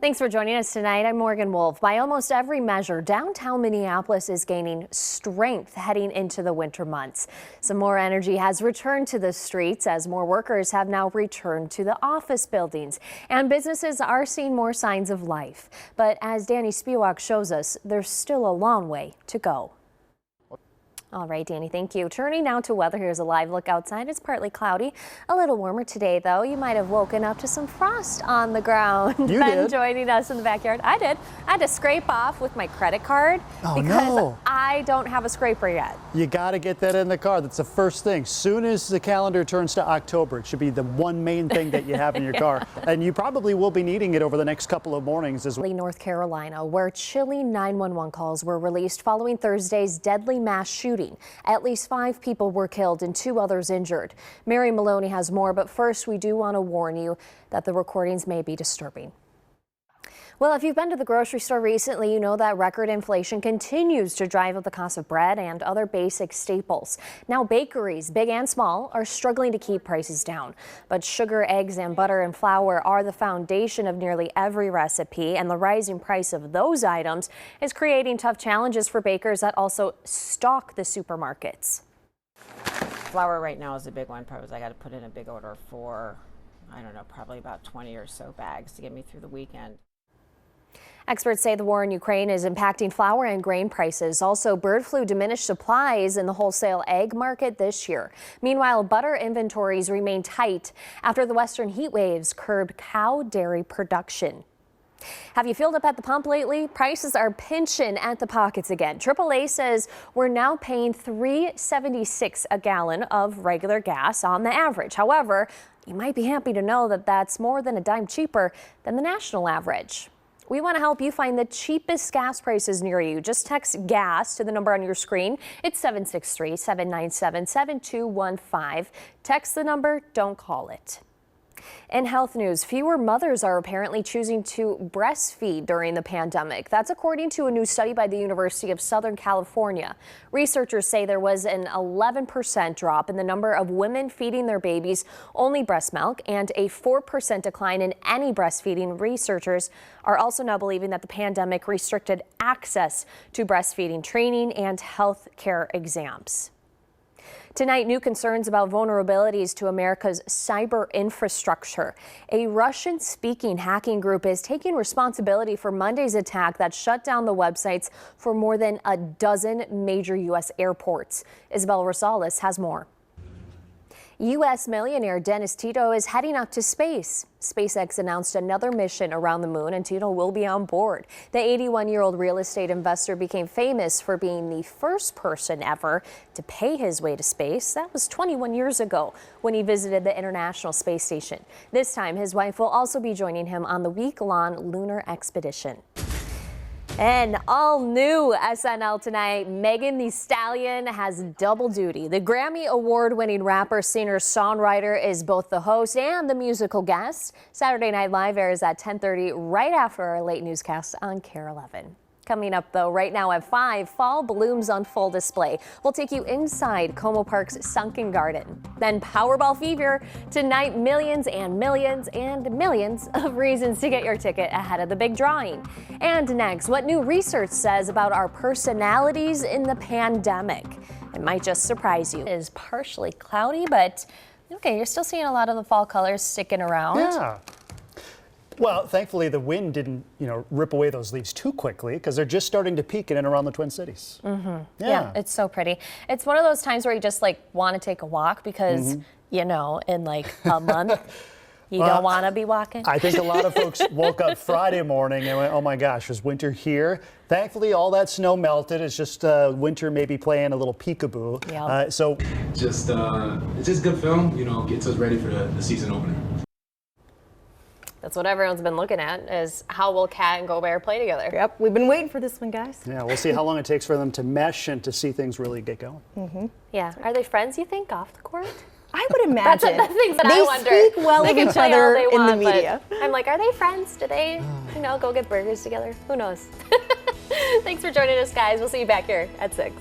Thanks for joining us tonight. I'm Morgan Wolfe. By almost every measure, downtown Minneapolis is gaining strength heading into the winter months. Some more energy has returned to the streets as more workers have now returned to the office buildings, and businesses are seeing more signs of life. But as Danny Spiewak shows us, there's still a long way to go. All right, Danny, thank you. Turning now to weather, here's a live look outside. It's partly cloudy, a little warmer today, though. You might have woken up to some frost on the ground. You Ben did. joining us in the backyard. I did. I had to scrape off with my credit card because no. I don't have a scraper yet. You got to get that in the car. That's the first thing. Soon as the calendar turns to October, it should be the one main thing that you have in your car. And you probably will be needing it over the next couple of mornings as well. North Carolina, where chilly 911 calls were released following Thursday's deadly mass shooting. At least 5 people were killed and 2 others injured. Mary Maloney has more, but first we do want to warn you that the recordings may be disturbing. Well, if you've been to the grocery store recently, you know that record inflation continues to drive up the cost of bread and other basic staples. Now, bakeries, big and small, are struggling to keep prices down. But sugar, eggs, and butter and flour are the foundation of nearly every recipe, and the rising price of those items is creating tough challenges for bakers that also stock the supermarkets. Flour right now is a big one. Probably I got to put in a big order for, I don't know, probably about 20 or so bags to get me through the weekend. Experts say the war in Ukraine is impacting flour and grain prices. Also, bird flu diminished supplies in the wholesale egg market this year. Meanwhile, butter inventories remain tight after the western heat waves curbed cow dairy production. Have you filled up at the pump lately? Prices are pinching at the pockets again. AAA says we're now paying $3.76 a gallon of regular gas on the average. However, you might be happy to know that that's more than a dime cheaper than the national average. We want to help you find the cheapest gas prices near you. Just text GAS to the number on your screen. It's 763-797-7215. Text the number, don't call it. In health news, fewer mothers are apparently choosing to breastfeed during the pandemic. That's according to a new study by the University of Southern California. Researchers say there was an 11% drop in the number of women feeding their babies only breast milk and a 4% decline in any breastfeeding. Researchers are also now believing that the pandemic restricted access to breastfeeding training and health care exams. Tonight, new concerns about vulnerabilities to America's cyber infrastructure. A Russian-speaking hacking group is taking responsibility for Monday's attack that shut down the websites for more than a dozen major U.S. airports. Isabel Rosales has more. U.S. millionaire Dennis Tito is heading up to space. SpaceX announced another mission around the moon, and Tito will be on board. The 81-year-old real estate investor became famous for being the first person ever to pay his way to space. That was 21 years ago when he visited the International Space Station. This time, his wife will also be joining him on the week-long lunar expedition. And all new SNL tonight, Megan Thee Stallion has double duty. The Grammy Award-winning rapper, singer, songwriter is both the host and the musical guest. Saturday Night Live airs at 10:30 right after our late newscast on KARE 11. Coming up, though, right now at 5, fall blooms on full display. We'll take you inside Como Park's Sunken Garden. Then Powerball Fever. Tonight, millions and millions and millions of reasons to get your ticket ahead of the big drawing. And next, what new research says about our personalities in the pandemic. It might just surprise you. It is partially cloudy, but okay, you're still seeing a lot of the fall colors sticking around. Yeah. Well, thankfully, the wind didn't, rip away those leaves too quickly because they're just starting to peak in and around the Twin Cities. Mm-hmm. Yeah, it's so pretty. It's one of those times where you just want to take a walk because, in like a month, you don't want to be walking. I think a lot of folks woke up Friday morning and went, oh my gosh, is winter here? Thankfully, all that snow melted. It's just winter maybe playing a little peekaboo. Yep. It's just a good film, gets us ready for the season opener. That's what everyone's been looking at, is how will Cat and Go Bear play together? Yep, we've been waiting for this one, guys. Yeah, we'll see how long it takes for them to mesh and to see things really get going. Yeah, are they friends, you think, off the court? I would imagine. That's the things that I wonder. They speak well of each other in the media. I'm like, are they friends? Do they, go get burgers together? Who knows? Thanks for joining us, guys. We'll see you back here at 6.